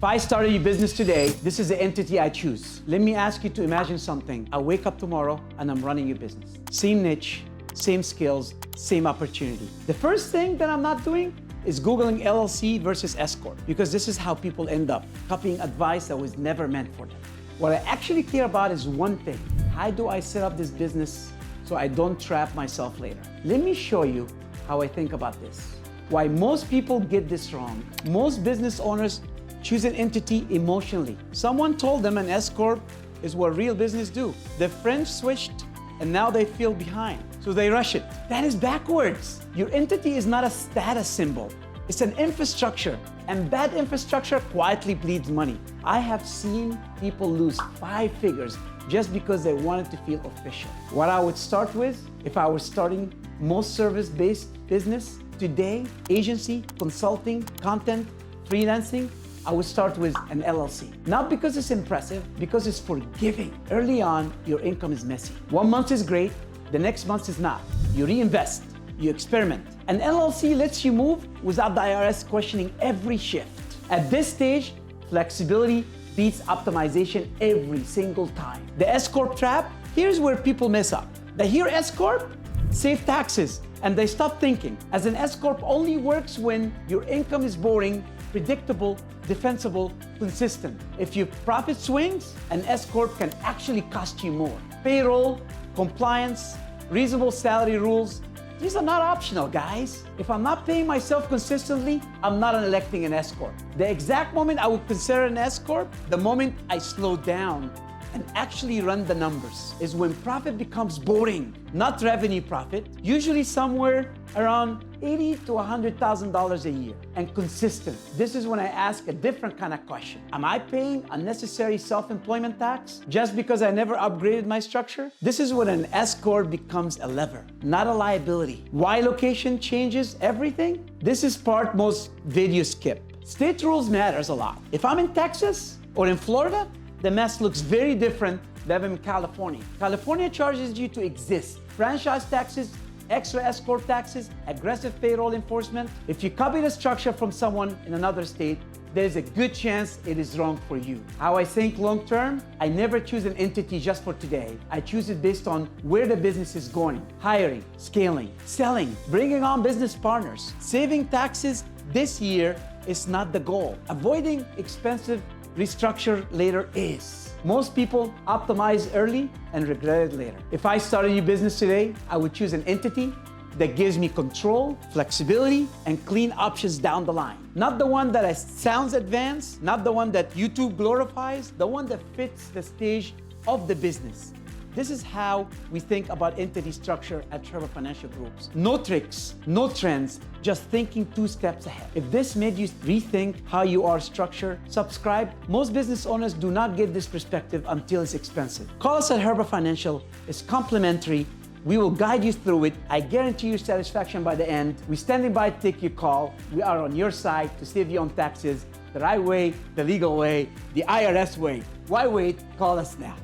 If I started a business today, this is the entity I choose. Let me ask you to imagine something. I wake up tomorrow and I'm running your business. Same niche, same skills, same opportunity. The first thing that I'm not doing is Googling LLC versus S Corp, because this is how people end up copying advice that was never meant for them. What I actually care about is one thing. How do I set up this business so I don't trap myself later? Let me show you how I think about this. Why most people get this wrong. Most business owners choose an entity emotionally. Someone told them an S Corp is what real business do. The French switched and now they feel behind, so they rush it. That is backwards. Your entity is not a status symbol. It's an infrastructure, and that infrastructure quietly bleeds money. I have seen people lose 5 figures just because they wanted to feel official. What I would start with, if I was starting most service-based business today, agency, consulting, content, freelancing, I would start with an LLC. Not because it's impressive, because it's forgiving. Early on, your income is messy. 1 month is great, the next month is not. You reinvest, you experiment. An LLC lets you move without the IRS questioning every shift. At this stage, flexibility beats optimization every single time. The S Corp trap, here's where people mess up. They hear S Corp, save taxes, and they stop thinking. As an S Corp only works when your income is boring, predictable, defensible, consistent. If your profit swings, an S Corp can actually cost you more. Payroll, compliance, reasonable salary rules, these are not optional, guys. If I'm not paying myself consistently, I'm not electing an S Corp. The exact moment I would consider an S Corp, the moment I slow down and actually run the numbers, is when profit becomes boring, not revenue profit, usually somewhere around $80,000 to $100,000 a year, and consistent. This is when I ask a different kind of question. Am I paying unnecessary self-employment tax just because I never upgraded my structure? This is when an S Corp becomes a lever, not a liability. Why location changes everything? This is part most videos skip. State rules matters a lot. If I'm in Texas or in Florida, the mess looks very different than in California. California charges you to exist. Franchise taxes, extra S Corp taxes, aggressive payroll enforcement. If you copy the structure from someone in another state, there's a good chance it is wrong for you. How I think long term, I never choose an entity just for today. I choose it based on where the business is going. Hiring, scaling, selling, bringing on business partners. Saving taxes this year is not the goal. Avoiding expensive restructure later is. Most people optimize early and regret it later. If I started a new business today, I would choose an entity that gives me control, flexibility, and clean options down the line. Not the one that sounds advanced, not the one that YouTube glorifies, the one that fits the stage of the business. This is how we think about entity structure at Trevor Financial Groups. No tricks, no trends, just thinking 2 steps ahead. If this made you rethink how you are structured, subscribe. Most business owners do not get this perspective until it's expensive. Call us at Herba Financial. It's complimentary. We will guide you through it. I guarantee your satisfaction by the end. We're standing by to take your call. We are on your side to save you on taxes the right way, the legal way, the IRS way. Why wait? Call us now.